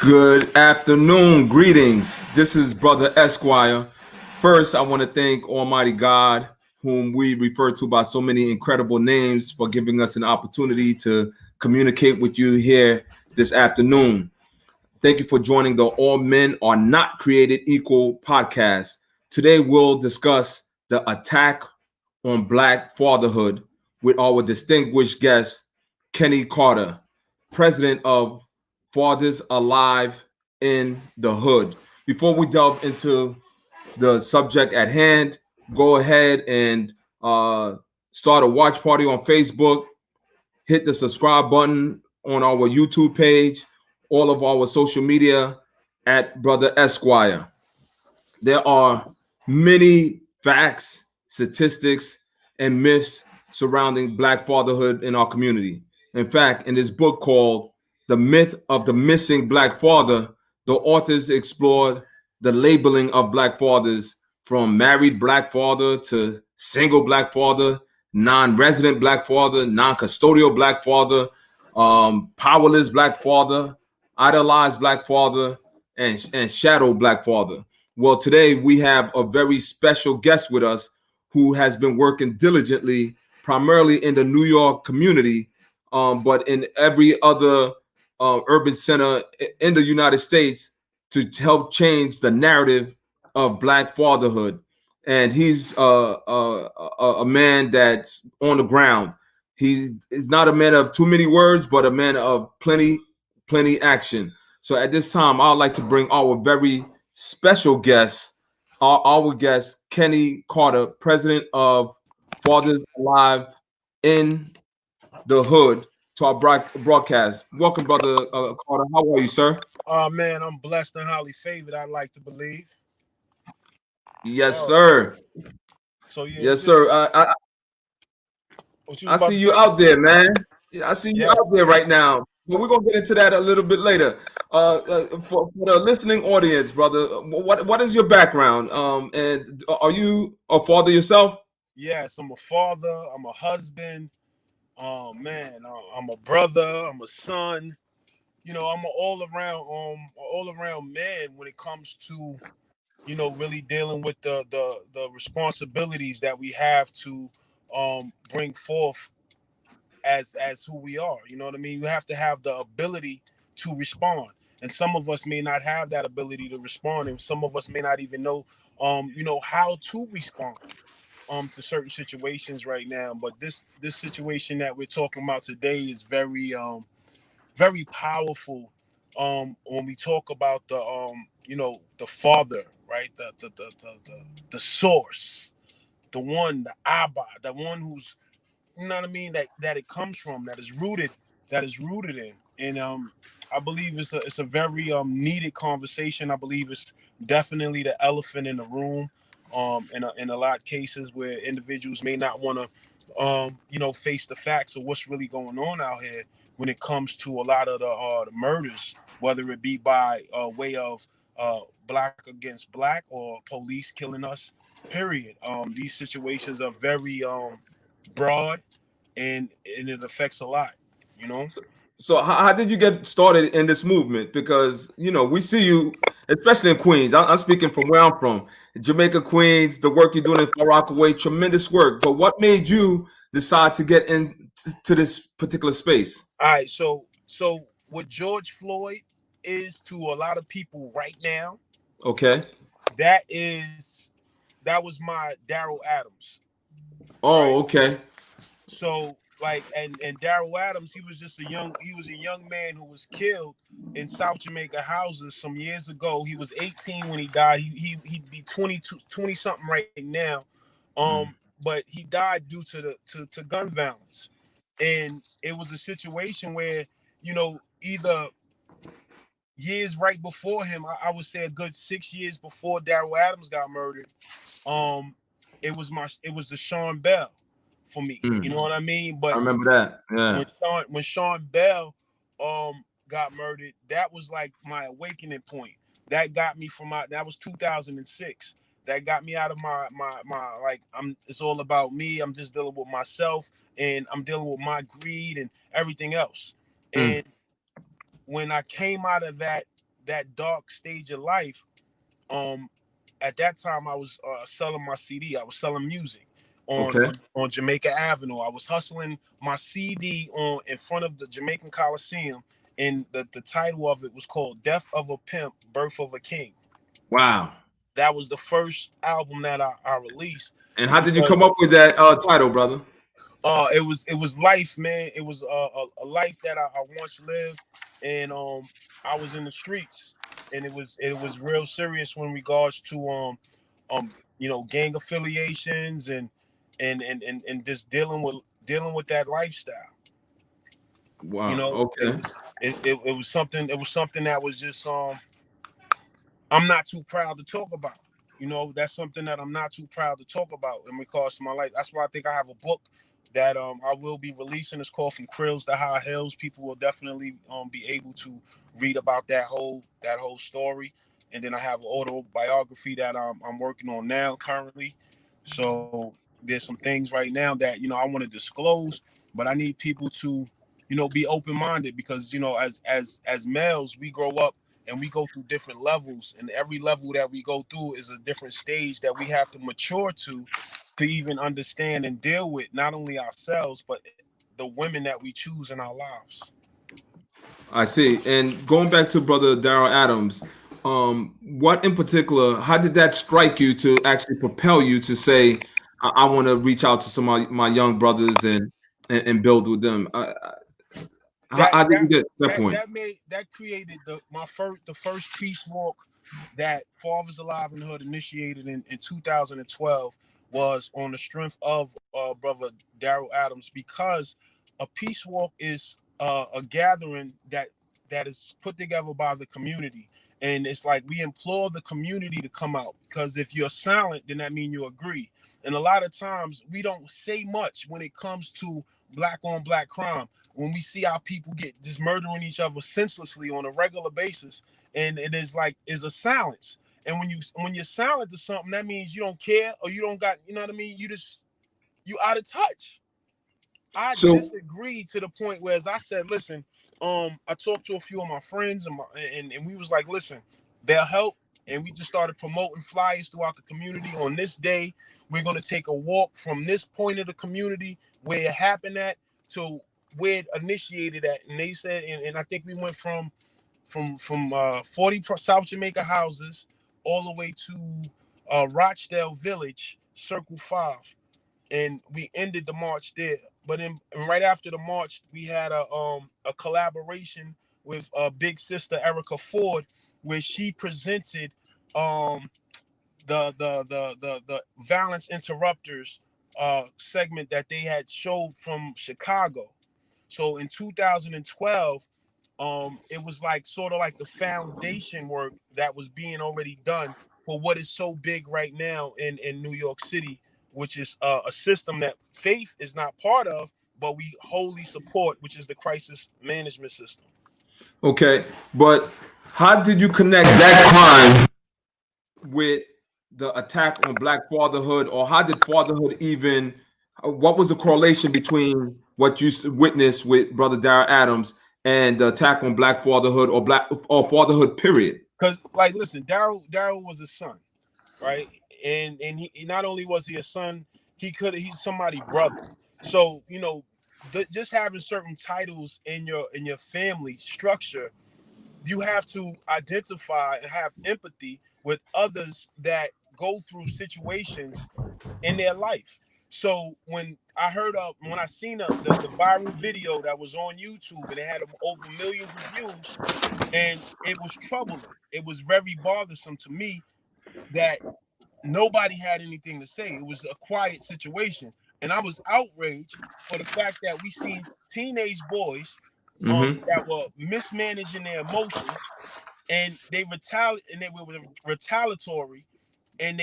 Good afternoon, greetings. This is Brother Esquire. First, I want to thank Almighty God, whom we refer to by so many incredible names, for giving us an opportunity to communicate with you here this afternoon. Thank you for joining the All Men Are Not Created Equal podcast. Today, we'll discuss the attack on Black Fatherhood with our distinguished guest, Kenny Carter, president of Fathers Alive in the Hood. Before we delve into the subject at hand, go ahead and start a watch party on Facebook. Hit the subscribe button on our YouTube page, all of our social media at Brother Esquire. There are many facts, statistics, and myths surrounding Black fatherhood in our community. In fact, in this book called The Myth of the Missing Black Father, the authors explored the labeling of Black fathers from married Black father to single Black father, non-resident Black father, non-custodial Black father, powerless Black father, idolized Black father, and shadow Black father. Well, today we have a very special guest with us who has been working diligently, primarily in the New York community, but in every other urban center in the United States to help change the narrative of Black fatherhood. And he's a man that's on the ground. He's not a man of too many words, but a man of plenty action. So at this time, I'd like to bring our very special guest, our guest, Kenny Carter, president of Fathers Alive in the Hood, to our broadcast. Welcome, Brother Carter. How are you, sir? Oh man, I'm blessed and highly favored. I'd like to believe. Yes, sir. So yeah, Yes, sir. I see you out there, man. I see you out there right now. But we're gonna get into that a little bit later. For the listening audience, brother, what is your background? And are you a father yourself? Yes, I'm a father. I'm a husband. Man, I'm a brother. I'm a son. I'm an all around man when it comes to really dealing with the responsibilities that we have to bring forth as who we are. You know what I mean? You have to have the ability to respond. And some of us may not have that ability to respond, and some of us may not even know how to respond to certain situations right now. But this situation that we're talking about today is very powerful when we talk about the father, right? The source, the one, the Abba, the one who's, you know what I mean, that it comes from, that is rooted in. And I believe it's a very needed conversation. I believe it's definitely the elephant in the room, in a lot of cases where individuals may not want to face the facts of what's really going on out here when it comes to a lot of the murders, whether it be by way of black against black or police killing us, period. These situations are very broad, and it affects a lot, you know. So how did you get started in this movement? Because we see you, especially in Queens. I'm speaking from where I'm from, Jamaica, Queens. The work you're doing in Far Rockaway, tremendous work. But what made you decide to get into this particular space? All right, so what George Floyd is to a lot of people right now, Okay. that was my Daryl Adams, right? Oh, okay. So like, and Daryl Adams, he was a young man who was killed in South Jamaica houses some years ago. He was 18 when he died. He'd be 22, 20 something right now. But he died due to gun violence. And it was a situation where, either years right before him, I would say a good 6 years before Daryl Adams got murdered, um, it was the Sean Bell for me. You know what I mean? I But remember that. Yeah. when Sean Bell got murdered, that was like my awakening point. That got me from my, that was 2006. That got me out of my like, it's all about me. I'm just dealing with myself, and I'm dealing with my greed and everything else. Mm. And when I came out of that dark stage of life, um, at that time I was selling my CD. I was selling music Okay. on Jamaica Avenue. I was hustling my CD on in front of the Jamaican Coliseum, and the title of it was called "Death of a Pimp, Birth of a King." Wow. That was the first album that I released And how did you because come up with that title, brother? it was life, man. It was a life that I once lived, and I was in the streets, and it was real serious when regards to gang affiliations and just dealing with that lifestyle. You Wow. know, it Okay. was it was something that was just I'm not too proud to talk about. That's something that I'm not too proud to talk about in regards to my life. That's why I think I have a book that I will be releasing. It's called From Krills to High Hills. People will definitely be able to read about that whole story. And then I have an autobiography that I'm working on now currently. So there's some things right now that I want to disclose, but I need people to be open minded, because as males we grow up and we go through different levels, and every level that we go through is a different stage that we have to mature to even understand and deal with not only ourselves but the women that we choose in our lives. I see. And going back to Brother Daryl Adams, what in particular, how did that strike you to actually propel you to say, I want to reach out to some of my young brothers and build with them? that How did that you get to that that point? that made that created the first peace walk that Fathers Alive in the Hood initiated in 2012 was on the strength of brother Daryl Adams, because a peace walk is a gathering that is put together by the community, and it's like we implore the community to come out, because if you're silent then that means you agree. And a lot of times we don't say much when it comes to black on black crime, when we see our people get just murdering each other senselessly on a regular basis, and it is a silence. And when you're silent to something, that means you don't care, or you don't got, what I mean, you out of touch. I So, disagree to the point where, as I said, listen, I talked to a few of my friends, and we was like, listen, they'll help. And we just started promoting flyers throughout the community. On this day, we're gonna take a walk from this point of the community where it happened at to where it initiated at. And they said, and I think we went from 40 South Jamaica houses all the way to Rochdale Village, Circle 5, and we ended the march there. But right after the march, we had a collaboration with big sister Erica Ford, where she presented um the violence interrupters segment that they had showed from Chicago. So in 2012, it was like sort of like the foundation work that was being already done for what is so big right now in New York City, which is a system that faith is not part of, but we wholly support, which is the crisis management system. okay, but how did you connect that crime with the attack on Black fatherhood, or how did fatherhood even? What was the correlation between what you witnessed with Brother Darrell Adams and the attack on Black fatherhood or fatherhood? Period. Because, like, listen, Daryl was a son, right? And he not only was he a son, he's somebody's brother. So just having certain titles in your family structure, you have to identify and have empathy with others that go through situations in their life. So when I seen the viral video that was on YouTube, and it had over millions of views, and it was troubling. It was very bothersome to me that nobody had anything to say. It was a quiet situation, and I was outraged for the fact that we seen teenage boys Hmm. that were mismanaging their emotions, and they were retaliatory, and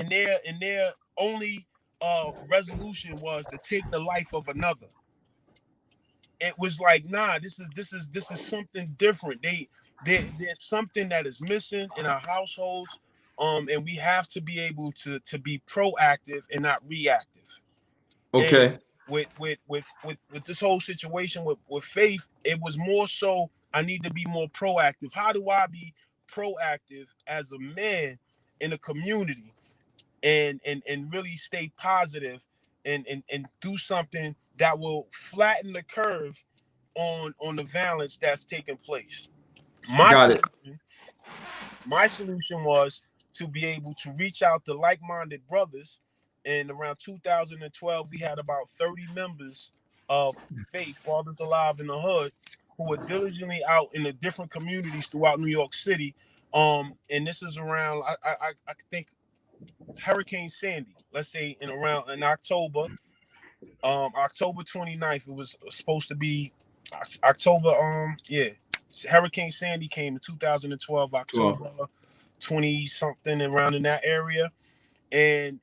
their only resolution was to take the life of another. it was like, nah, this is something different. There's something that is missing in our households, and we have to be able to be proactive and not reactive. And Okay. with this whole situation with faith, it was more so I need to be more proactive. How do I be proactive as a man in a community and really stay positive and do something that will flatten the curve on the violence that's taking place. My Got it. solution, my solution was to be able to reach out to like-minded brothers. And around 2012, we had about 30 members of Faith Fathers Alive in the Hood who were diligently out in the different communities throughout New York City. And this is around I think Hurricane Sandy. Let's say in October, October 29th. It was supposed to be October. Yeah, Hurricane Sandy came in 2012, Sure. October 20 something, around in that area. And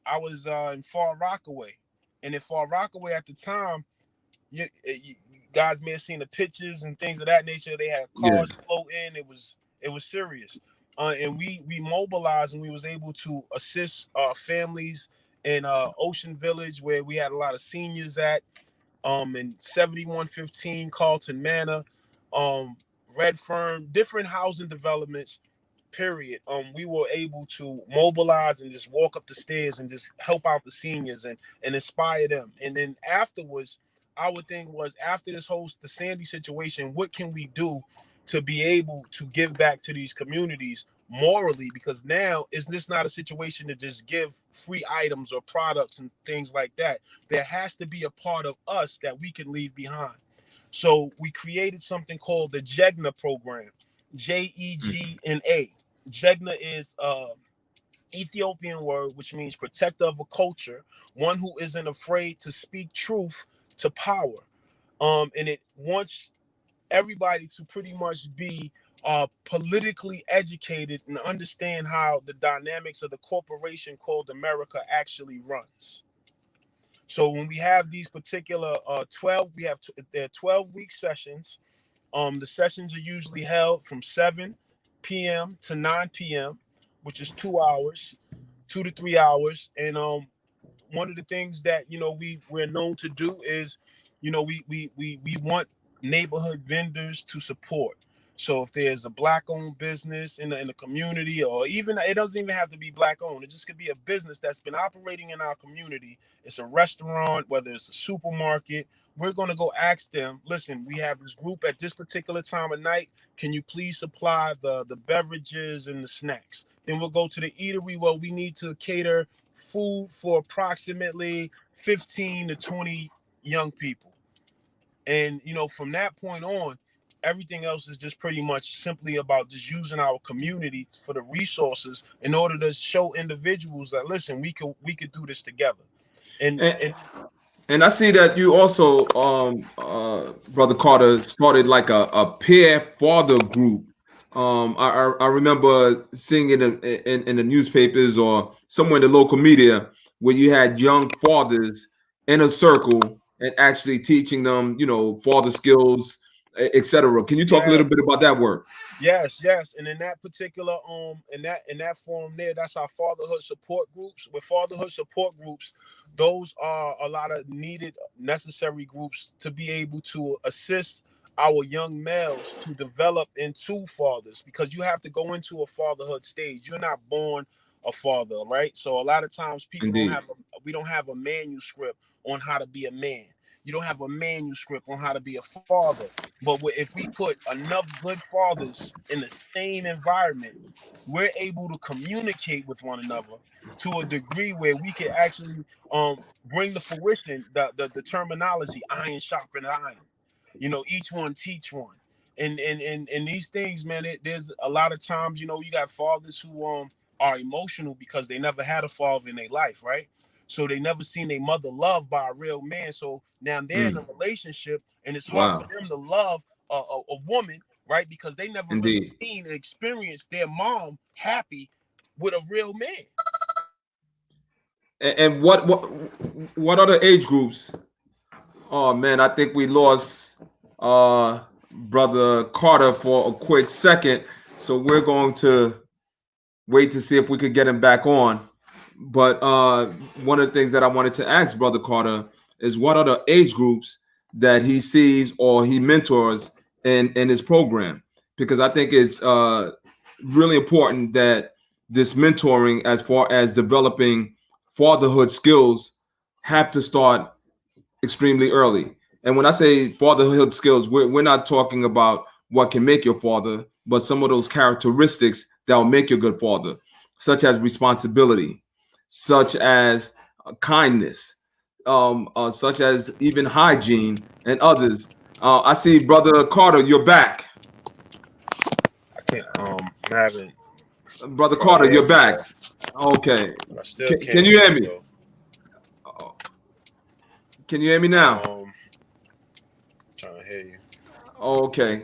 I was in Far Rockaway, and in Far Rockaway at the time, you guys may have seen the pictures and things of that nature. They had Yeah. cars float in. It was serious, and we mobilized and we was able to assist families in Ocean Village, where we had a lot of seniors at, in 7115 Carlton Manor, um, Red Fern, different housing developments. Period. We were able to mobilize and just walk up the stairs and just help out the seniors and inspire them. And then afterwards, our thing was, after this whole the Sandy situation, what can we do to be able to give back to these communities morally? Because now is this not a situation to just give free items or products and things like that. There has to be a part of us that we can leave behind. So we created something called the JEGNA program, JEGNA. Jegna is Ethiopian word which means protector of a culture, one who isn't afraid to speak truth to power. And it wants everybody to pretty much be politically educated and understand how the dynamics of the corporation called America actually runs. So when we have these particular 12, there are 12-week sessions. The sessions are usually held from 7 p.m. to 9 p.m., which is 2 hours, 2 to 3 hours. And one of the things that we're known to do is, we want neighborhood vendors to support. So if there's a black-owned business in the community, or even it doesn't even have to be black-owned, it just could be a business that's been operating in our community. It's a restaurant, whether it's a supermarket. We're going to go ask them, listen, we have this group at this particular time of night. Can you please supply the beverages and the snacks? Then we'll go to the eatery. Well, we need to cater food for approximately 15 to 20 young people. And from that point on, everything else is just pretty much simply about just using our community for the resources in order to show individuals that, listen, we could do this together. and And, and and I see that you also, Brother Carter, started like a peer father group. I remember seeing it in the newspapers or somewhere in the local media where you had young fathers in a circle and actually teaching them, father skills, etc. Can you talk a little bit Yes. about that work? Yes, yes, and in that particular in that forum there, that's our fatherhood support groups. With fatherhood support groups, those are a lot of needed, necessary groups to be able to assist our young males to develop into fathers, because you have to go into a fatherhood stage. You're not born a father, right? So a lot of times people don't Indeed. have we don't have a manuscript on how to be a man. You don't have a manuscript on how to be a father. But if we put enough good fathers in the same environment, we're able to communicate with one another to a degree where we can actually bring to fruition the terminology iron sharpened iron. Each one teach one. And these things, man, there's a lot of times, you got fathers who are emotional because they never had a father in their life, right? So they never seen their mother loved by a real man. So now they're in a Mm. relationship, and it's hard for Wow. them to love a woman, right? Because they never really Indeed. seen and experienced their mom happy with a real man. And what other age groups Oh man, I think we lost brother Carter for a quick second, so we're going to wait to see if we could get him back on. But one of the things that I wanted to ask brother Carter is what are the age groups that he sees or he mentors in his program? Because I think it's really important that this mentoring, as far as developing fatherhood skills, have to start extremely early. And when I say fatherhood skills, we're not talking about what can make your father, but some of those characteristics that will make you a good father, such as responsibility, such as kindness, such as even hygiene and others. I see, brother Carter, you're back. I can't. I'm having Brother trying to Carter, hear you're you, back. bro. Okay. But I still Can can't you hear hear you me? though. Can you hear me now? Trying to hear you. Okay.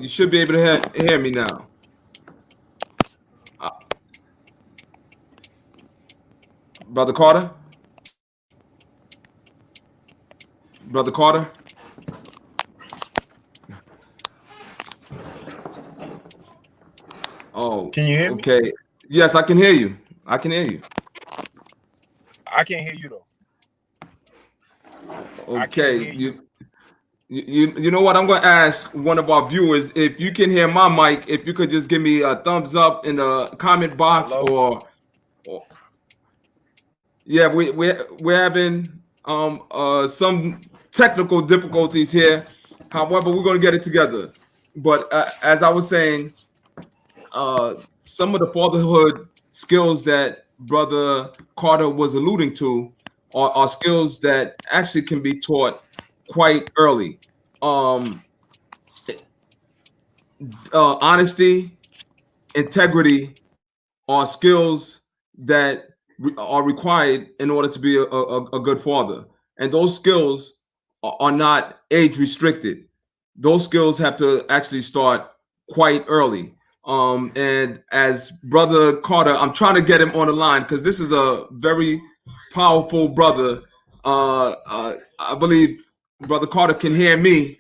You should be able to hear me now. Uh, Brother Carter? Brother Carter? Oh, Can you hear me? okay. Yes, I can hear you. I can hear you. I can't hear you though. I can't Okay. hear you. You know what? I'm going to ask one of our viewers if you can hear my mic, if you could just give me a thumbs up in the comment box Hello? or yeah, we're having some technical difficulties here. However, we're going to get it together. But as I was saying, some of the fatherhood skills that Brother Carter was alluding to are skills that actually can be taught quite early. Um, Honesty, integrity are skills that are required in order to be a good father. And those skills are not age restricted. Those skills have to actually start quite early. And as Brother Carter, I'm trying to get him on the line because this is a very powerful brother. I believe Brother Carter can hear me,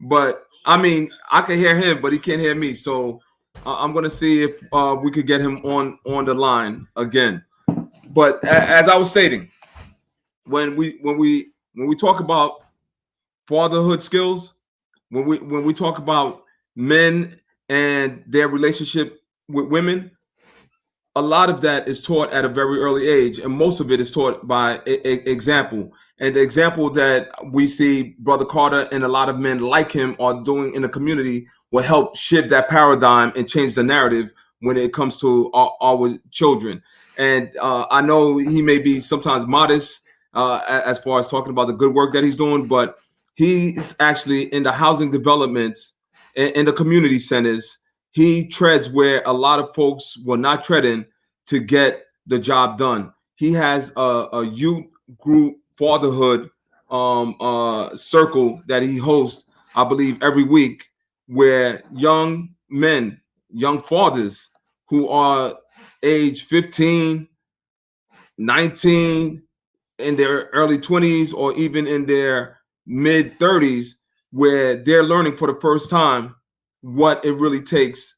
but I mean, I can hear him, but he can't hear me. So I'm gonna see if we could get him on the line again. But as I was stating, when we talk about fatherhood skills, when we talk about men and their relationship with women, a lot of that is taught at a very early age, and most of it is taught by example. And the example that we see Brother Carter and a lot of men like him are doing in the community will help shift that paradigm and change the narrative when it comes to our children. And I know he may be sometimes modest as far as talking about the good work that he's doing, but he's actually in the housing developments in the community centers. He treads where a lot of folks will not tread in to get the job done. He has a youth group fatherhood circle that he hosts, I believe, every week, where young men, young fathers who are age 15, 19, in their early 20s, or even in their mid 30s, where they're learning for the first time what it really takes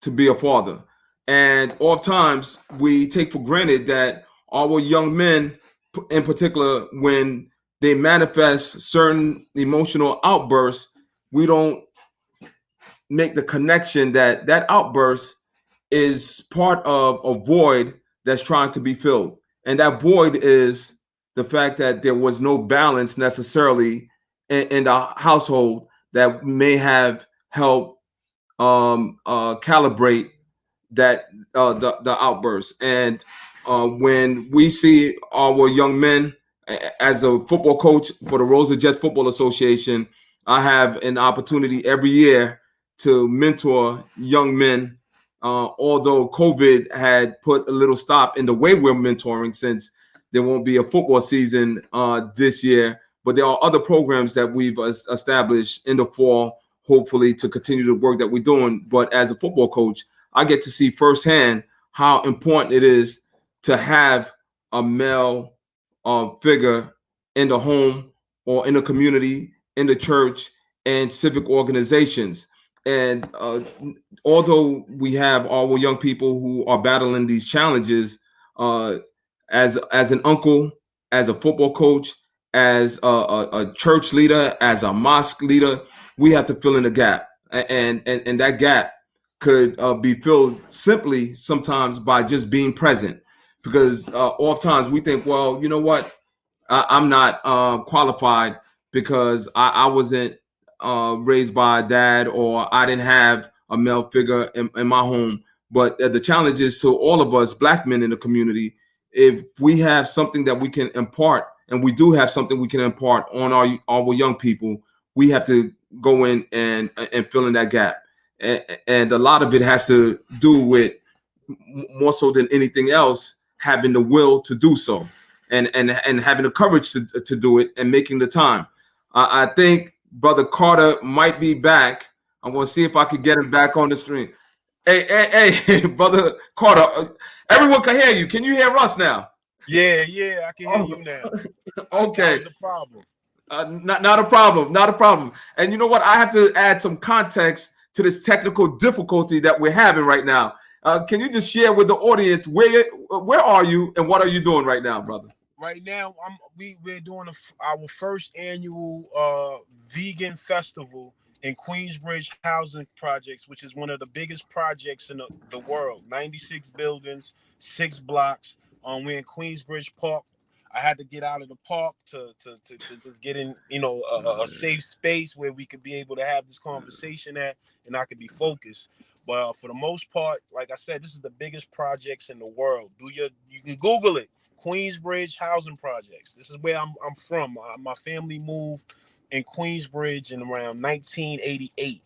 to be a father. And oftentimes we take for granted that our young men, in particular, when they manifest certain emotional outbursts, we don't make the connection that that outburst is part of a void that's trying to be filled. And that void is the fact that there was no balance necessarily in the household that may have helped calibrate that the outbursts. And when we see our young men, as a football coach for the Rosa Jet Football Association, I have an opportunity every year to mentor young men. Although COVID had put a little stop in the way we're mentoring, since there won't be a football season this year, but there are other programs that we've established in the fall, hopefully to continue the work that we're doing. But as a football coach, I get to see firsthand how important it is to have a male figure in the home or in the community, in the church, and civic organizations. And although we have our young people who are battling these challenges, uh, as an uncle, as a football coach, as a church leader, as a mosque leader, we have to fill in the gap, and that gap could be filled simply sometimes by just being present. Because oftentimes we think, well, you know what, I'm not qualified because I wasn't raised by a dad, or I didn't have a male figure in my home. But the challenge is to all of us black men in the community. If we have something that we can impart, and we do have something we can impart on our young people, we have to go in and fill in that gap. And a lot of it has to do with, more so than anything else, having the will to do so, and having the courage to do it, and making the time. I think Brother Carter might be back. I'm going to see if I could get him back on the stream. Hey, Brother Carter, everyone can hear you. Can you hear us now? Yeah, I can hear you now. Okay. That was the problem. Not a problem. Not a problem. And you know what? I have to add some context to this technical difficulty that we're having right now. Can you just share with the audience where are you and what are you doing right now, brother? Right now, we're doing our first annual vegan festival in Queensbridge Housing Projects, which is one of the biggest projects in the world. 96 buildings, 6 blocks. We're in Queensbridge Park. I had to get out of the park to just get in, a safe space where we could be able to have this conversation at, and I could be focused. But for the most part, like I said, this is the biggest projects in the world. You can Google it. Queensbridge Housing Projects. This is where I'm from. My family moved in Queensbridge in around 1988.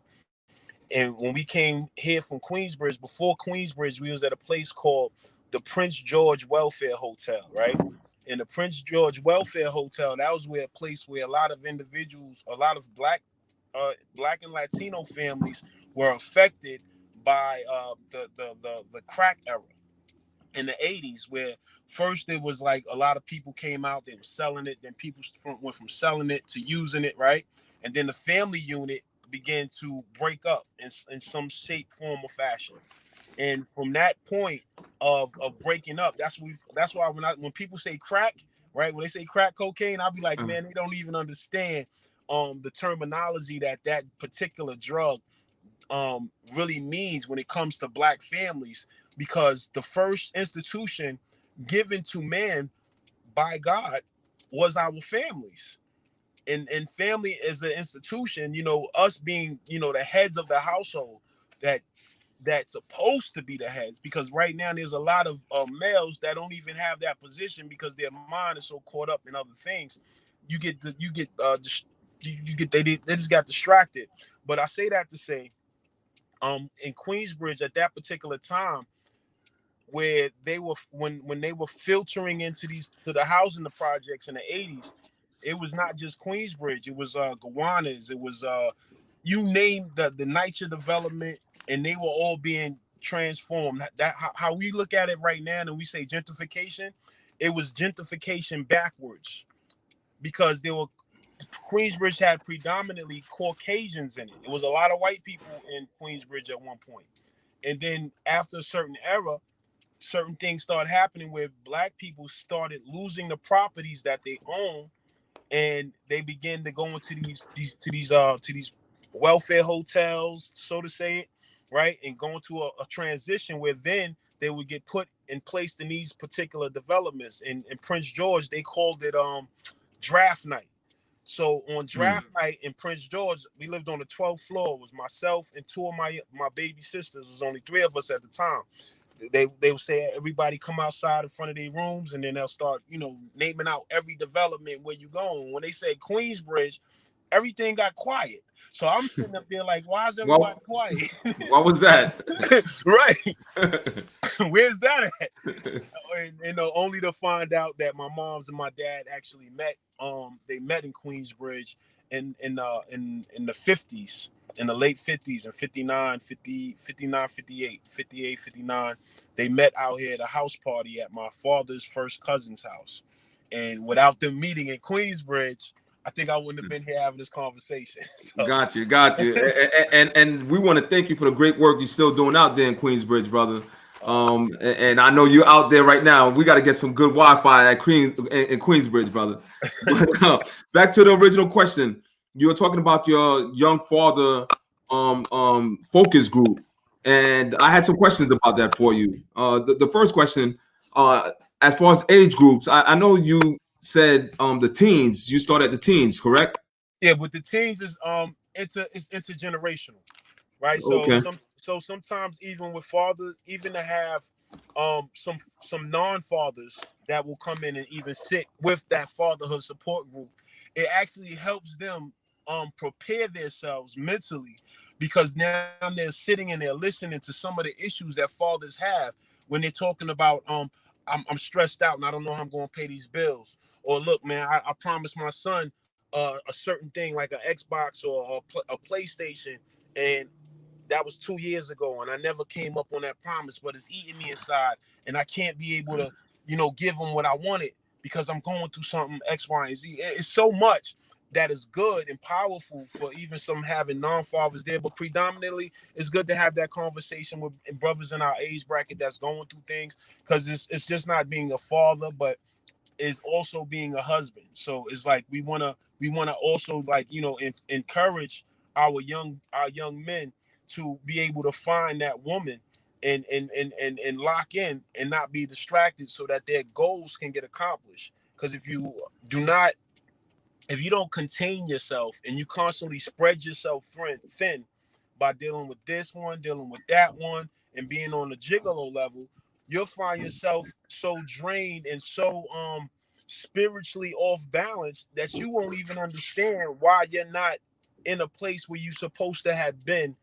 And when we came here from Queensbridge, before Queensbridge, we was at a place called the Prince George Welfare Hotel, right? In the Prince George Welfare Hotel, that was where a place where a lot of individuals, a lot of black and Latino families were affected by the crack era in the 80s, where first it was like a lot of people came out, they were selling it, then people went from selling it to using it, right? And then the family unit began to break up in some shape, form, or fashion. And from that point of breaking up, that's why when people say crack, right, when they say crack cocaine, I'll be like, man, they don't even understand the terminology that particular drug really means when it comes to black families, because the first institution given to man by God was our families. And family is an institution, us being, the heads of the household, that that's supposed to be the heads, because right now there's a lot of males that don't even have that position because their mind is so caught up in other things. They just got distracted. But I say that to say, in Queensbridge at that particular time, where they were when they were filtering into the housing, the projects in the 80s, it was not just Queensbridge, it was Gowanus, it was you name the NYCHA development, and they were all being transformed. That how we look at it right now, and we say gentrification, it was gentrification backwards, because there were Queensbridge had predominantly Caucasians in it. It was a lot of white people in Queensbridge at one point. And then after a certain era, certain things started happening where black people started losing the properties that they own, and they began to go into these welfare hotels, so to say it, right? And go into a transition where then they would get put and placed in these particular developments. In Prince George, they called it draft night. So on draft night in Prince George, we lived on the 12th floor. It was myself and two of my baby sisters. It was only 3 of us at the time. They would say, everybody come outside in front of their rooms, and then they'll start, naming out every development where you going. When they said Queensbridge, everything got quiet. So I'm sitting up there like, why is everybody quiet? What was that? Right. Where's that at? And only to find out that my mom's and my dad actually met. They met in Queensbridge in the 50s, in the late 50s, and 59, 50, 59, 58, 58, 59. They met out here at a house party at my father's first cousin's house. And without them meeting in Queensbridge, I think I wouldn't have been here having this conversation. So Got you, got you. And we want to thank you for the great work you're still doing out there in Queensbridge, brother. And I know you're out there right now. We got to get some good Wi-Fi at in Queensbridge, brother. But back to the original question. You were talking about your young father focus group, and I had some questions about that for you. The first question, as far as age groups, I know you said the teens. You start at the teens, correct? yeah, but the teens is it's intergenerational, right? So Okay. sometimes even with fathers, even to have some non-fathers that will come in and even sit with that fatherhood support group, it actually helps them prepare themselves mentally, because now they're sitting and they're listening to some of the issues that fathers have when they're talking about I'm stressed out and I don't know how I'm going to pay these bills. Or look, man, I promised my son a certain thing like an Xbox or a PlayStation, and that was 2 years ago, and I never came up on that promise, but it's eating me inside, and I can't be able to, give him what I wanted because I'm going through something X, Y, and Z. It's so much that is good and powerful for even some having non-fathers there, but predominantly it's good to have that conversation with brothers in our age bracket that's going through things, because it's just not being a father, but is also being a husband. So it's like we wanna also, like, encourage our young men to be able to find that woman and lock in and not be distracted, so that their goals can get accomplished. Because do not if you don't contain yourself and you constantly spread yourself thin by dealing with this one, dealing with that one, and being on the gigolo level, you'll find yourself so drained and so spiritually off balance that you won't even understand why you're not in a place where you're supposed to have been,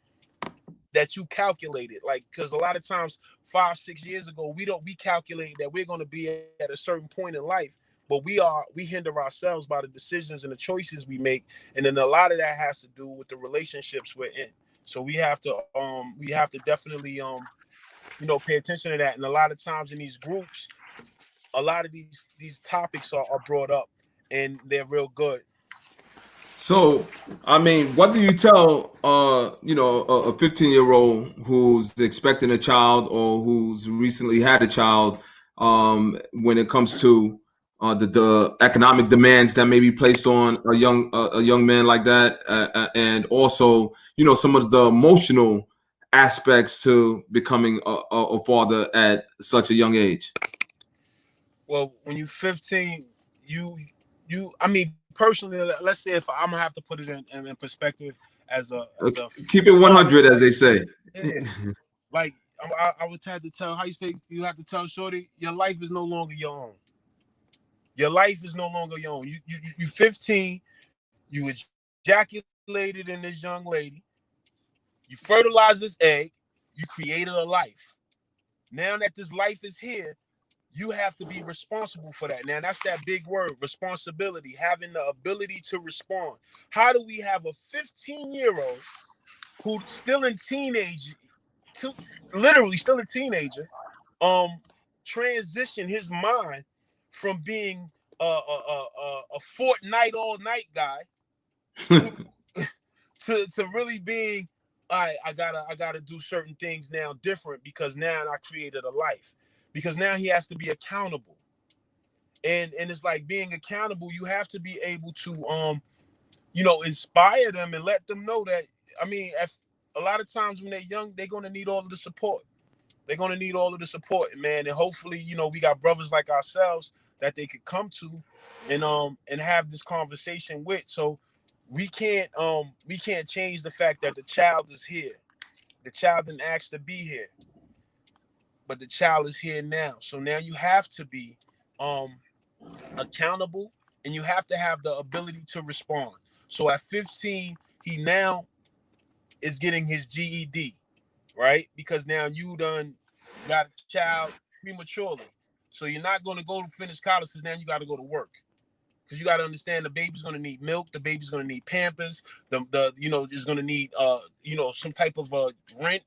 that you calculated. Like, because a lot of times 5-6 years ago, we calculate that we're going to be at a certain point in life, but we hinder ourselves by the decisions and the choices we make. And then a lot of that has to do with the relationships we're in. So we have to definitely pay attention to that. And a lot of times in these groups, a lot of these topics are brought up, and they're real good. So, I mean, what do you tell, a 15-year-old who's expecting a child or who's recently had a child, when it comes to the economic demands that may be placed on a young man like that, and also, some of the emotional aspects to becoming a father at such a young age? Well, when you're 15, I mean, personally, let's say, if I'm gonna have to put it in perspective as a Keep it father, 100, as they say. yeah, like I would have to tell, how you say, you have to tell Shorty, your life is no longer your own. Your life is no longer your own. You 15, you ejaculated in this young lady, you fertilized this egg, you created a life. Now that this life is here, you have to be responsible for that. Now, that's that big word, responsibility, having the ability to respond. How do we have a 15-year-old who's still in teenage, to, literally still a teenager, um, transition his mind from being a Fortnite all night guy to really being, all right, I gotta do certain things now different, because now I created a life. Because now he has to be accountable. And it's like, being accountable, you have to be able to inspire them and let them know that, I mean, if a lot of times when they're young, they're gonna need all of the support. They're gonna need all of the support, man. And hopefully, we got brothers like ourselves that they could come to and have this conversation with. So we can't change the fact that the child is here. The child didn't ask to be here, but the child is here now. So now you have to be um accountable, and you have to have the ability to respond. So at 15, he now is getting his GED, right? Because now you done got a child prematurely. So you're not going to go to finish college, because now you got to go to work. Because you got to understand, the baby's going to need milk, the baby's going to need Pampers, the is going to need some type of rent,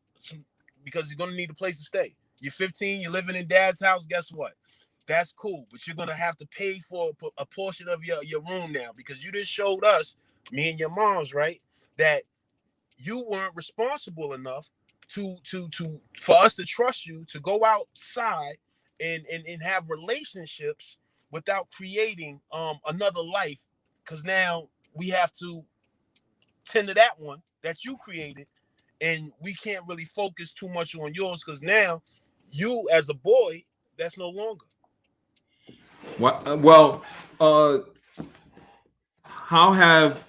because you're going to need a place to stay. You're 15, you're living in dad's house. Guess what? that's cool, but you're gonna have to pay for a portion of your room now, because you just showed us, me and your moms, right, that you weren't responsible enough to for us to trust you to go outside and have relationships without creating another life, because now we have to tend to that one that you created, and we can't really focus too much on yours, because now you as a boy, that's no longer. Well, uh, how have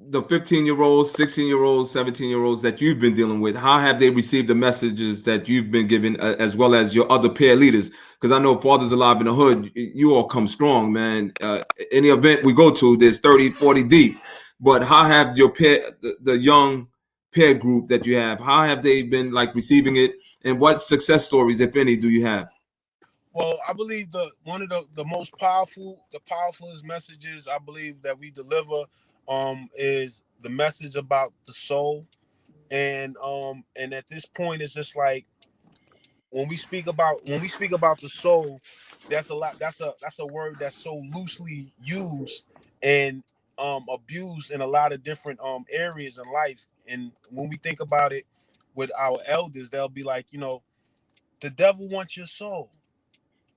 the 15-year-olds, 16-year-olds, 17-year-olds that you've been dealing with, how have they received the messages that you've been given, as well as your other peer leaders? Because I know Fathers Alive in the Hood, you all come strong, man. Any event we go to, there's 30, 40 deep. But how have your peer, the young peer group that you have, how have they been like receiving it? And what success stories, if any, do you have? Well, I believe the one of the most powerful, the powerfulest messages I believe that we deliver is the message about the soul. And at this point it's just like, when we speak about the soul, that's a lot, that's a word that's so loosely used and abused in a lot of different areas in life. And when we think about it with our elders, they'll be like, the devil wants your soul.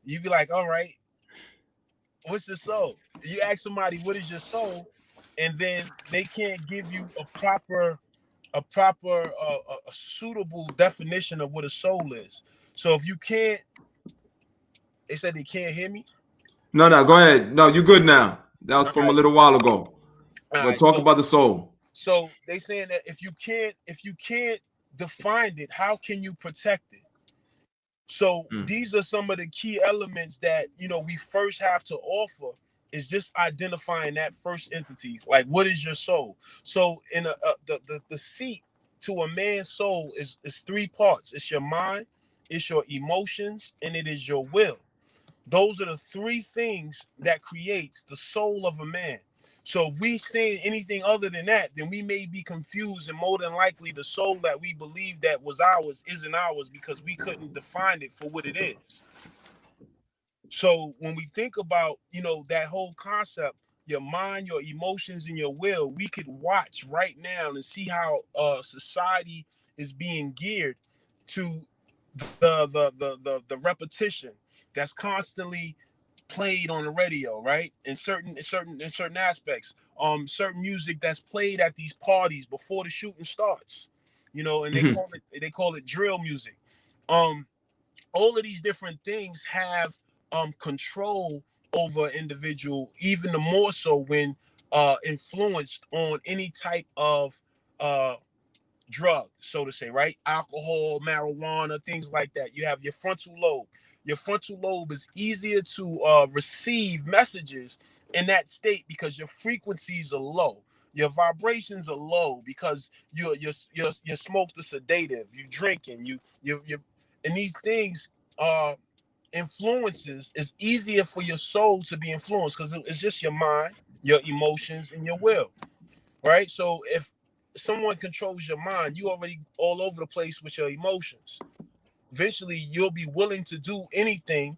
You be like, all right, what's your soul? You ask somebody what is your soul, and then they can't give you a suitable definition of what a soul is. So if you can't, they said they can't hear me. No, no, go ahead. No, you're good now. That was All from a right, little while ago. all But right. talk So about the soul. so they saying that if you can't define it, how can you protect it? So Mm. these are some of the key elements that we first have to offer, is just identifying that first entity. Like, what is your soul? So in the seat to a man's soul is three parts. It's your mind, it's your emotions, and it is your will. Those are the three things that creates the soul of a man. So if we say anything other than that, then we may be confused, and more than likely the soul that we believe that was ours isn't ours, because we couldn't define it for what it is. So when we think about, that whole concept, your mind, your emotions, and your will, we could watch right now and see how society is being geared to the repetition that's constantly played on the radio, right? In certain aspects, certain music that's played at these parties before the shooting starts, and they Mhm. call it drill music. Um, all of these different things have control over an individual, even the more so when influenced on any type of uh drug, so to say, right? Alcohol, marijuana, things like that. You have your frontal lobe. Your frontal lobe is easier to receive messages in that state because your frequencies are low. Your vibrations are low because you smoke the sedative, you drinking, you and these things are influences. It's easier for your soul to be influenced because it's just your mind, your emotions, and your will, right? So if someone controls your mind, you already all over the place with your emotions. Eventually, you'll be willing to do anything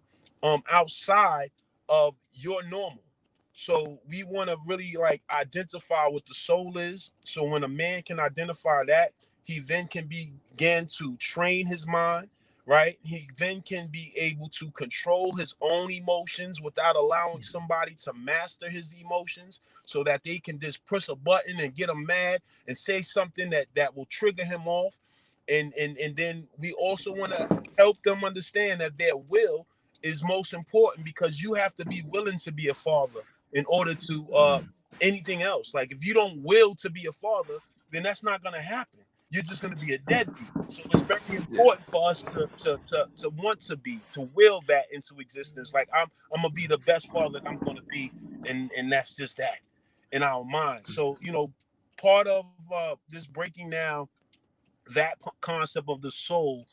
outside of your normal. So we want to really like identify what the soul is. So when a man can identify that, he then can begin to train his mind, right? He then can be able to control his own emotions without allowing somebody to master his emotions, so that they can just push a button and get him mad and say something that will trigger him off. And then we also want to help them understand that their will is most important, because you have to be willing to be a father in order to anything else. Like, if you don't will to be a father, then that's not going to happen. You're just going to be a deadbeat. So it's very Yeah. important for us to want to be, to will that into existence. Like, I'm gonna be the best father that I'm going to be, and that's just that in our minds. So part of this breaking down that concept of the soul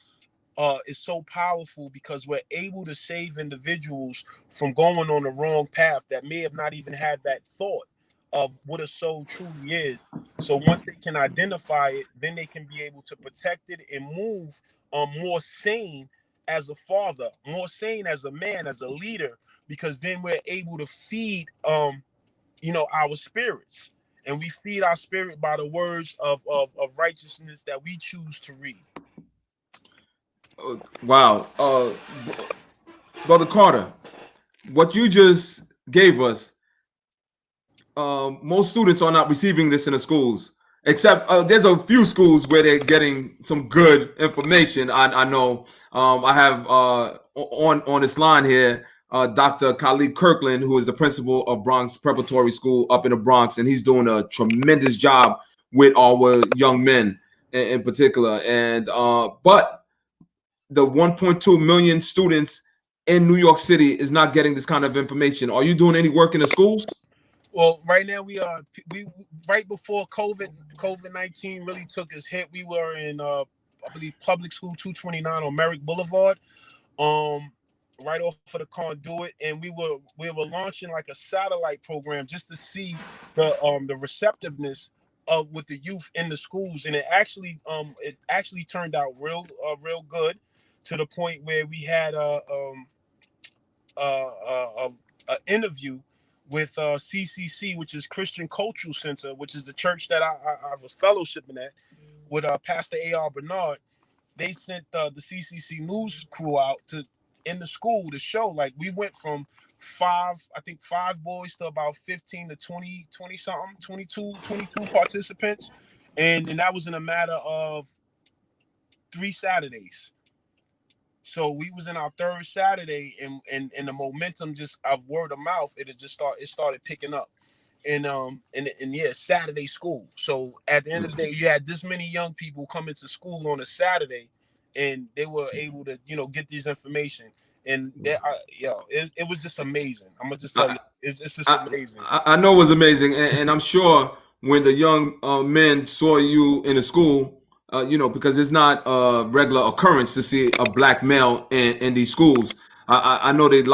is so powerful, because we're able to save individuals from going on the wrong path that may have not even had that thought of what a soul truly is. So once they can identify it, then they can be able to protect it and move more sane as a father, more sane as a man, as a leader, because then we're able to feed our spirits. And we feed our spirit by the words of righteousness that we choose to read. Wow. Brother Carter, what you just gave us, most students are not receiving this in the schools. Except there's a few schools where they're getting some good information. I know. I have on this line here Dr. Khalid Kirkland, who is the principal of Bronx Preparatory School up in the Bronx, and he's doing a tremendous job with our young men in particular. And but the 1.2 million students in New York City is not getting this kind of information. Are you doing any work in the schools? Well, right now we right before COVID-19 really took its hit. We were in I believe public school 229 on Merrick Boulevard, um, right off of the Conduit, and we were launching like a satellite program just to see the receptiveness of with the youth in the schools, and it actually turned out real good, to the point where we had a interview with CCC, which is Christian Cultural Center, which is the church that I was fellowshipping at, with Pastor A.R. Bernard. They sent the CCC news crew out to in the school to show, like, we went from five boys to about 15 to 20 something, 22 participants, and that was in a matter of 3 Saturdays. So we was in our third Saturday, and the momentum just of word of mouth, it started picking up. And yeah, Saturday school. So at the end of the day, you had this many young people coming to school on a Saturday, and they were able to get these information. And it was just amazing. I'm gonna just tell you, it's just I, amazing. I know it was amazing, and I'm sure when the young men saw you in the school, because it's not a regular occurrence to see a black male in these schools. I know their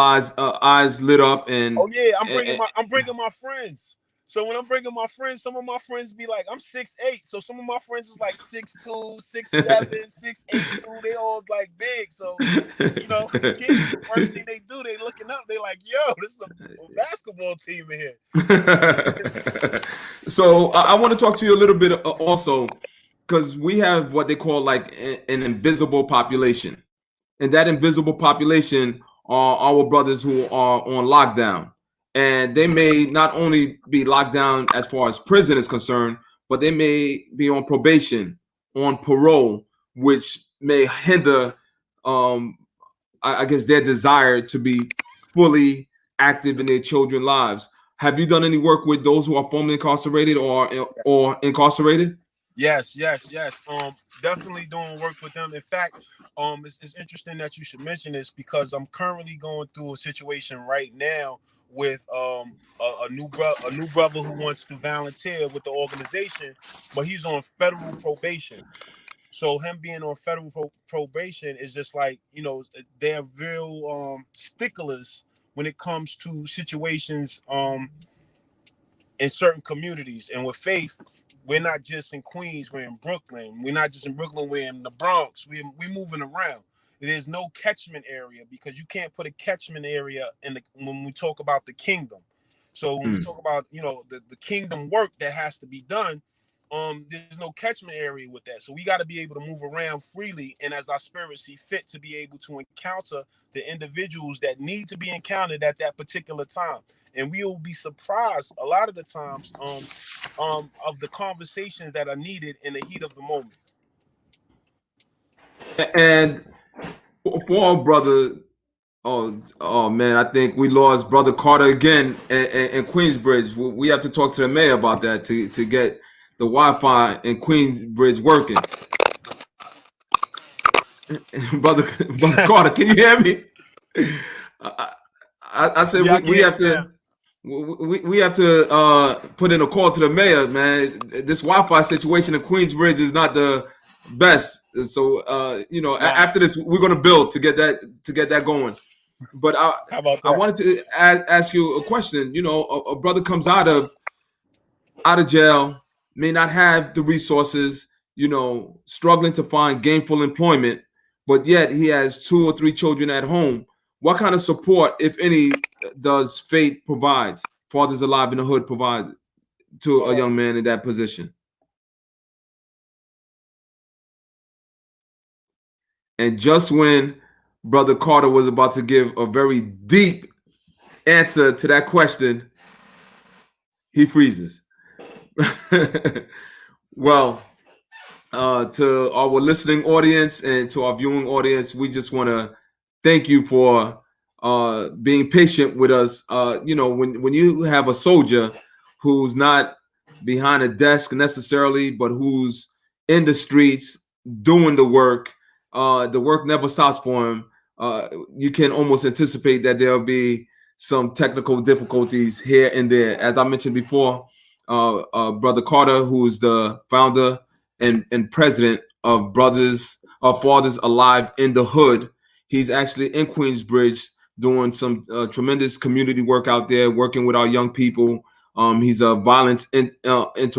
eyes lit up, Oh yeah, and I'm bringing my friends. So when I'm bringing my friends, some of my friends be like, I'm 6'8", so some of my friends is like 6'2", 6'7", 6'8" too. They all like big. So the kids, the first thing they do, they looking up. They like, yo, this is a basketball team in here. So I want to talk to you a little bit also, because we have what they call like an invisible population. And that invisible population are our brothers who are on lockdown. And they may not only be locked down as far as prison is concerned, but they may be on probation, on parole, which may hinder, um, I guess, their desire to be fully active in their children's lives. Have you done any work with those who are formerly incarcerated or incarcerated? Yes. Definitely doing work with them. In fact, it's interesting that you should mention this, because I'm currently going through a situation right now with a new brother who wants to volunteer with the organization, but he's on federal probation. So him being on federal probation is just like, they're real sticklers when it comes to situations in certain communities. And with faith, we're not just in Queens, we're in Brooklyn. We're not just in Brooklyn, we're in the Bronx. We moving around. There's no catchment area, because you can't put a catchment area when we talk about the kingdom. So when we talk about the kingdom work that has to be done, there's no catchment area with that. So we got to be able to move around freely, and as our spirit see fit, to be able to encounter the individuals that need to be encountered at that particular time. And we will be surprised a lot of the times of the conversations that are needed in the heat of the moment. And for our brother, oh man, I think we lost Brother Carter again in Queensbridge. We have to talk to the mayor about that to get the Wi-Fi in Queensbridge working. Brother Carter, can you hear me? I, I said Yeah, I can we hear have you now. to we have to put in a call to the mayor, man. This Wi-Fi situation in Queensbridge is not the best. So Nah, after this, we're gonna build to get that going. But how about I that? wanted to ask you a question. A brother comes out of jail, may not have the resources, struggling to find gainful employment. but yet he has 2 or 3 children at home. What kind of support, if any, does Faith provide? Fathers Alive in the Hood provide to a young man in that position? And just when Brother Carter was about to give a very deep answer to that question, he freezes. Well, to our listening audience and to our viewing audience, we just want to thank you for being patient with us. When you have a soldier who's not behind a desk necessarily, but who's in the streets doing the work never stops for him. You can almost anticipate that there'll be some technical difficulties here and there. As I mentioned before, Brother Carter, who's the founder and president of Fathers Alive in the Hood. He's actually in Queensbridge doing some tremendous community work out there, working with our young people. He's a violence interrupter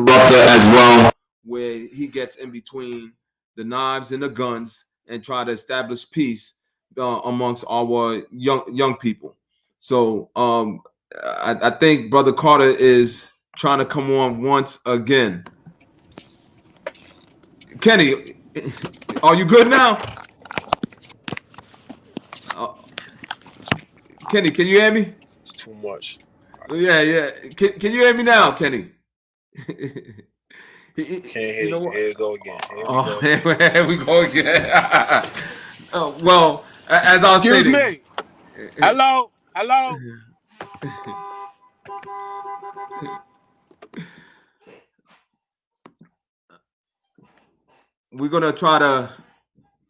as well, where he gets in between the knives and the guns and try to establish peace amongst our young people. So I think Brother Carter is trying to come on once again. Kenny, are you good now? Kenny, can you hear me? It's too much. Yeah. Can you hear me now, Kenny? Can't hear you. Here we go again. Here we go again. Well, as I was Excuse stating. me. Hello. We're gonna try to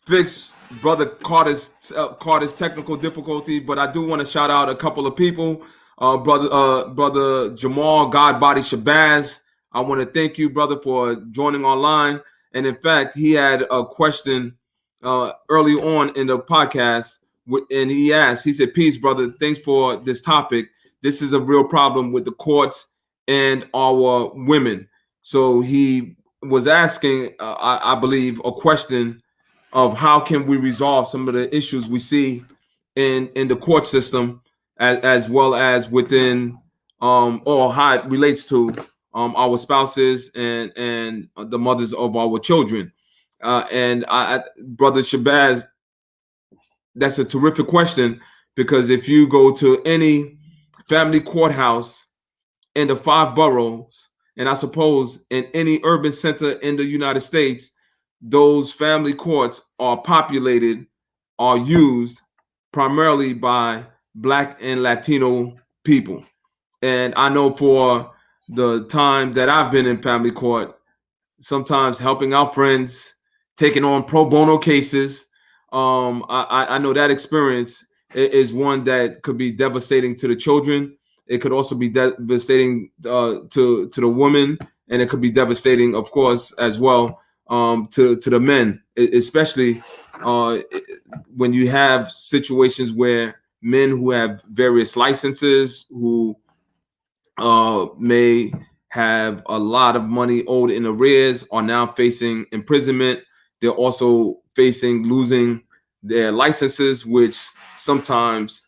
fix Brother Carter's technical difficulty, but I do want to shout out a couple of people. Brother Jamal Godbody Shabazz. I want to thank you, brother, for joining online. And in fact, he had a question early on in the podcast, and he said, "Peace, brother. Thanks for this topic. This is a real problem with the courts and our women." So he was asking, I believe, a question of how can we resolve some of the issues we see in the court system, as well as within or how it relates to our spouses and the mothers of our children. And Brother Shabazz, that's a terrific question, because if you go to any family courthouse in the 5 boroughs, and I suppose in any urban center in the United States, those family courts are used primarily by Black and Latino people. And I know for the time that I've been in family court, sometimes helping out friends, taking on pro bono cases, I know that experience is one that could be devastating to the children. It could also be devastating to the woman, and it could be devastating, of course, as well to the men, especially when you have situations where men who have various licenses, who may have a lot of money owed in arrears, are now facing imprisonment. They're also facing losing their licenses, which sometimes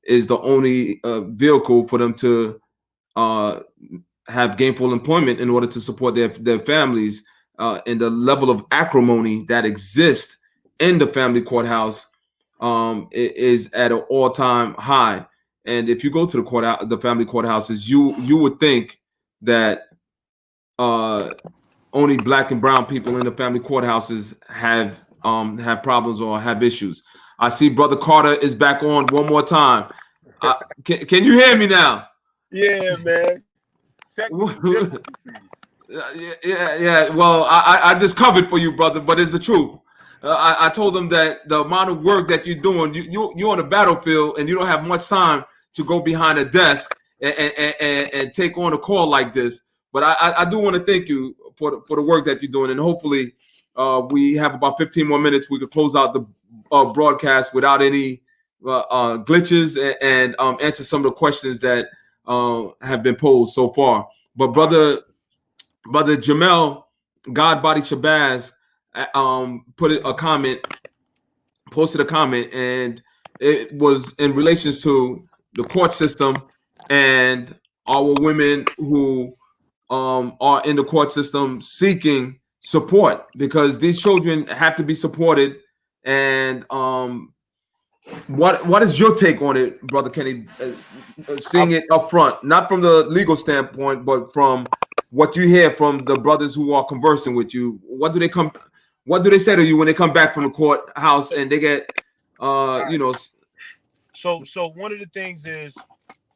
is the only vehicle for them to have gainful employment in order to support their families. And the level of acrimony that exists in the family courthouse is at an all-time high. And if you go to the family courthouses, you would think that only Black and brown people in the family courthouses have problems or have issues. I see Brother Carter is back on one more time. Can you hear me now? Yeah, man. Yeah. Well, I just covered for you, brother, but it's the truth. I told them that the amount of work that you're doing, you're on the battlefield and you don't have much time to go behind a desk and take on a call like this. But I do want to thank you for the work that you're doing, and hopefully we have about 15 more minutes. We could close out the broadcast without any glitches and answer some of the questions that have been posed so far. But brother Jamel Godbody Shabazz put a comment posted a comment, and it was in relations to the court system and our women who are in the court system seeking support, because these children have to be supported. And what is your take on it, Brother Kenny? I, Seeing it up front, not from the legal standpoint, but from what you hear from the brothers who are conversing with you. What do they say to you when they come back from the courthouse and they get, all you right. know, So one of the things is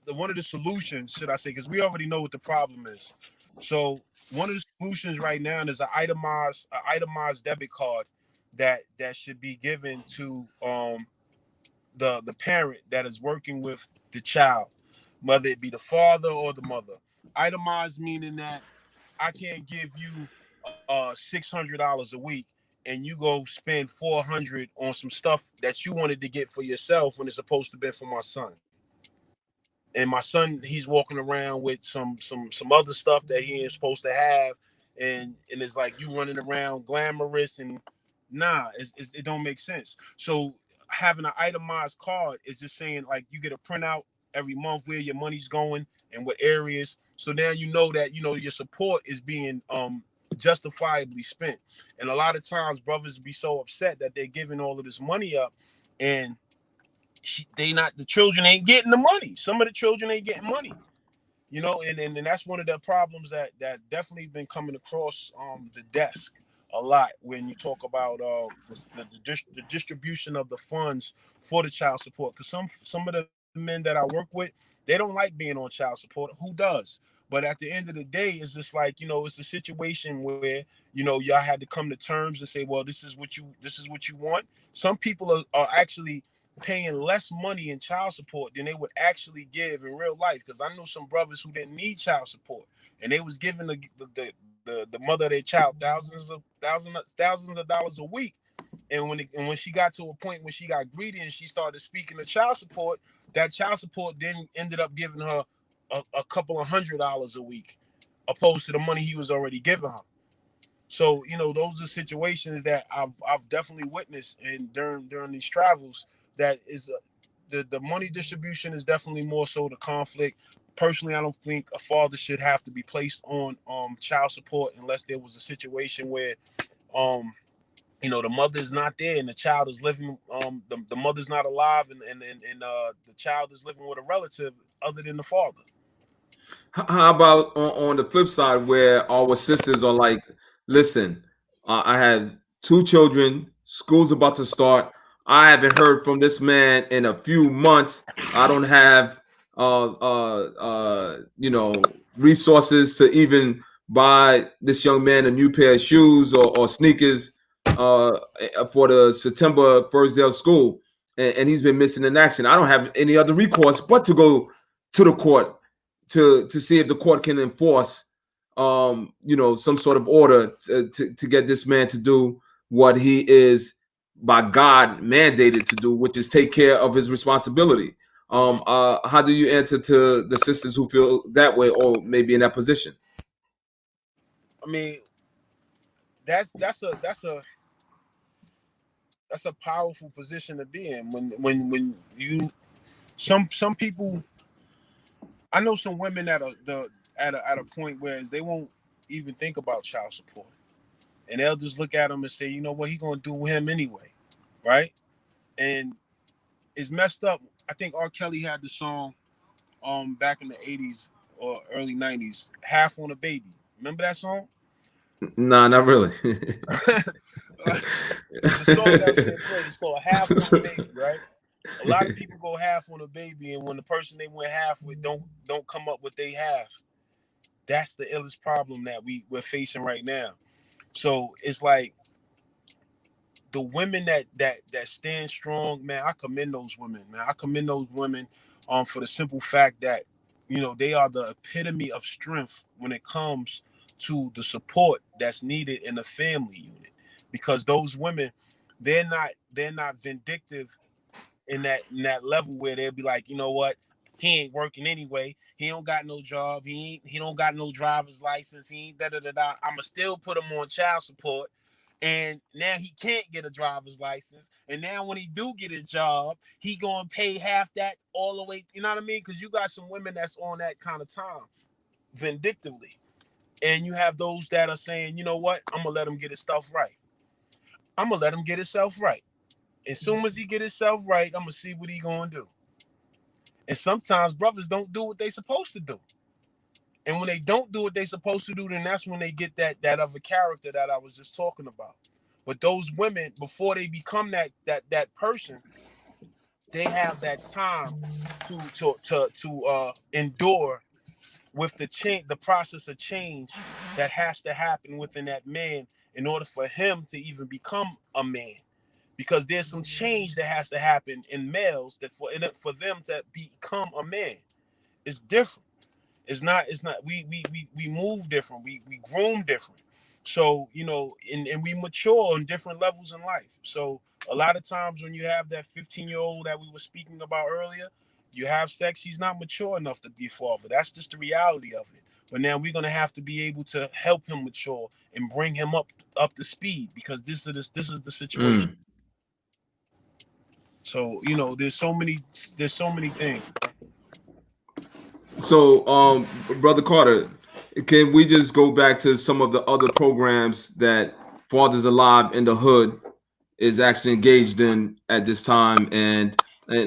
one of the solutions, should I say, because we already know what the problem is. So one of the solutions right now is an itemized debit card that should be given to the parent that is working with the child, whether it be the father or the mother. Itemized meaning that I can't give you $600 a week and you go spend 400 on some stuff that you wanted to get for yourself when it's supposed to be for my son. And my son, he's walking around with some other stuff that he ain't supposed to have, and it's like you running around glamorous, and nah, it don't make sense. So having an itemized card is just saying, like, you get a printout every month where your money's going and what areas. So now you know that your support is being justifiably spent. And a lot of times brothers be so upset that they're giving all of this money up, and the children ain't getting the money. Some of the children ain't getting money, and that's one of the problems that definitely been coming across the desk a lot when you talk about the distribution of the funds for the child support. Because some of the men that I work with, they don't like being on child support. Who does? But at the end of the day, it's just like, it's a situation where y'all had to come to terms and say, well, this is what you want. Some people are actually paying less money in child support than they would actually give in real life. Because I know some brothers who didn't need child support, and they was giving the mother of their child thousands of dollars a week. And when she got to a point when she got greedy and she started speaking of child support, that child support then ended up giving her a couple of $100 a week, opposed to the money he was already giving her. So those are situations that I've definitely witnessed, and during these travels, that is the money distribution is definitely more so the conflict. Personally, I don't think a father should have to be placed on child support unless there was a situation where um the mother is not there and the child is living, the mother's not alive, and the child is living with a relative other than the father. how about on the flip side, where our sisters are like, listen, I have two children, school's about to start. I haven't heard from this man in a few months. I don't have, resources to even buy this young man a new pair of shoes or sneakers uh, for the September first day of school. And he's been missing in action. I don't have any other recourse but to go to the court to see if the court can enforce some sort of order to get this man to do what he is by God mandated to do, which is take care of his responsibility. Mhm. How do you answer to the sisters who feel that way or maybe in that position? I mean, that's a powerful position to be in when you some people. I know some women that are at a point where they won't even think about child support, and they'll just look at him and say, you know what, he gonna do with him anyway, right? And it's messed up. I think R. Kelly had the song back in the '80s or early '90s, "Half on a Baby." Remember that song? Nah, not really. It's a song that was being played. It's called "Half on a Baby," right? A lot of people go half on a baby, and when the person they went half with don't come up with they half. That's the illest problem that we're facing right now. So it's like the women that stand strong, man. I commend those women, man. I commend those women, for the simple fact that they are the epitome of strength when it comes to the support that's needed in the family unit. Because those women, they're not vindictive in that level where they'll be like, you know what, he ain't working anyway. He don't got no job. He don't got no driver's license. He ain't da da da da. I'ma still put him on child support And now he can't get a driver's license. And now when he do get a job, he gonna pay half that all the way. You know what I mean? Because you got some women that's on that kind of time, vindictively, and you have those that are saying, you know what, I'm gonna let him get his stuff right. I'm gonna let him get himself right. As soon as he get himself right, I'm gonna see what he gonna do. And sometimes brothers don't do what they supposed to do. And when they don't do what they supposed to do, then that's when they get that other character that I was just talking about. But those women, before they become that person, they have that time to endure with the change, the process of change that has to happen within that man in order for him to even become a man. Because there's some change that has to happen in males that for them to become a man. It's different. It's not we move different, we groom different. So, you know, and we mature on different levels in life. So a lot of times when you have that 15-year-old that we were speaking about earlier, you have sex, he's not mature enough to be a father. That's just the reality of it. But now we're gonna have to be able to help him mature and bring him up to speed, because this is the situation. Mm. So, you know, there's so many things. So, Brother Carter, can we just go back to some of the other programs that Fathers Alive in the Hood is actually engaged in at this time, and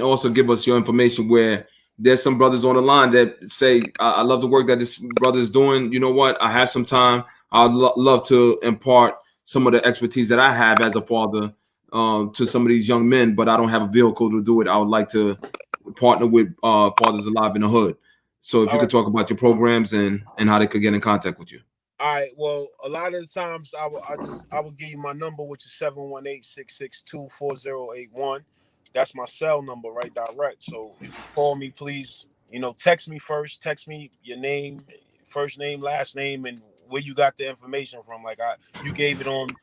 also give us your information where there's some brothers on the line that say, I love the work that this brother is doing. You know what? I have some time. I'd love to impart some of the expertise that I have as a father to some of these young men, but I don't have a vehicle to do it. I would like to partner with Fathers Alive in the Hood. So if All you right. could talk about your programs and how they could get in contact with you. All right. Well, a lot of the times I will give you my number, which is 718-662-4081. That's my cell number, right? Direct. So if you call me, please, you know, text me first. Text me your name, first name, last name, and where you got the information from. Like you gave it on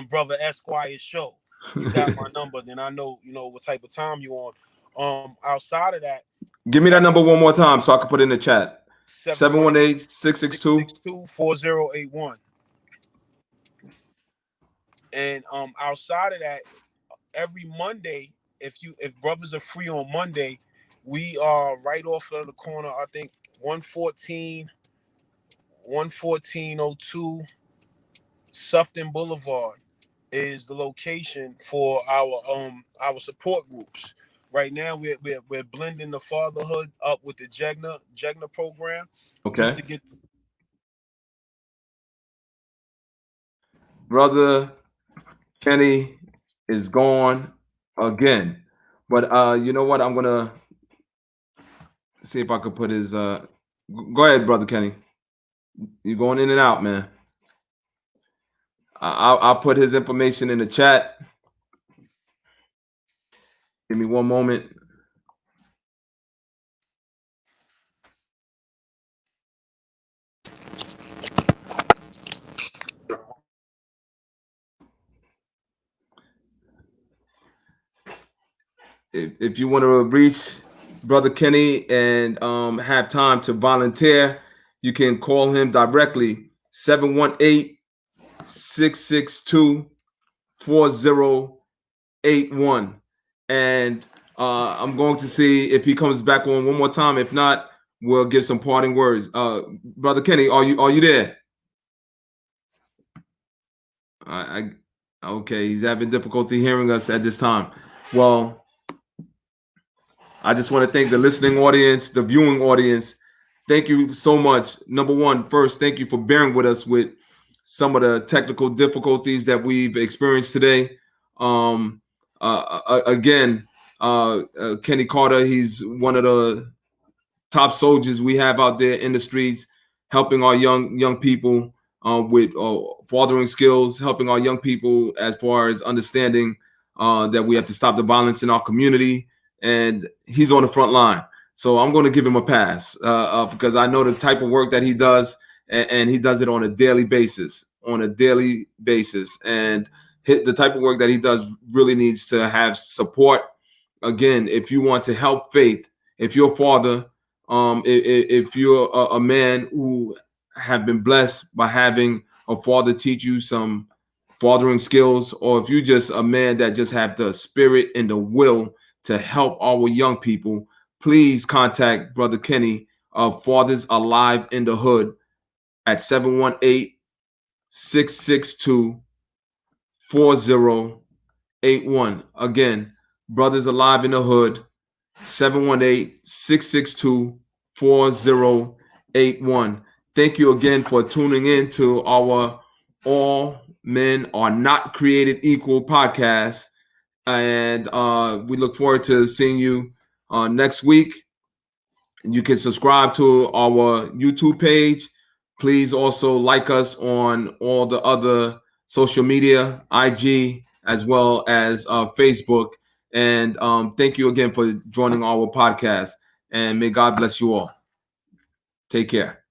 Brother Esquire's show. You got my number, then I know, you know, what type of time you on. Outside of that, Give me that number one more time so I can put it in the chat. seven Seven one one eight eight six six six two. six two 4081. And outside of that, every Monday, if brothers are free on Monday, we are right off of the corner, I think 114 11402 Sufton Boulevard is the location for our support groups. Right now we're blending the fatherhood up with the Jegna program, just Okay. to get. Brother Kenny is gone again. But you know what? I'm gonna see if I could put his go ahead, Brother Kenny. You're going in and out, man. I'll put his information in the chat. Give me one moment. If you want to reach Brother Kenny and have time to volunteer, you can call him directly 718-662-4081. And I'm going to see if he comes back on one more time. If not, we'll give some parting words. Brother Kenny, are you there? Okay, he's having difficulty hearing us at this time. Well, I just want to thank the listening audience, the viewing audience. Thank you so much. Number one, first, thank you for bearing with us with some of the technical difficulties that we've experienced today. Again, Kenny Carter, he's one of the top soldiers we have out there in the streets, helping our young people with fathering skills, helping our young people as far as understanding that we have to stop the violence in our community. And he's on the front line. So I'm going to give him a pass because I know the type of work that he does, and he does it on a daily basis, And the type of work that he does really needs to have support. Again, if you want to help faith, if you're a father, if you're a man who have been blessed by having a father teach you some fathering skills, or if you just a man that just have the spirit and the will to help our young people, please contact Brother Kenny of Fathers Alive in the Hood at 718-662-4081. Again, Brothers Alive in the Hood, 718-662-4081. Thank you again for tuning in to our All Men Are Not Created Equal podcast. And we look forward to seeing you next week. You can subscribe to our YouTube page. Please also like us on all the other social media, IG, as well as Facebook. And thank you again for joining our podcast. And may God bless you all. Take care.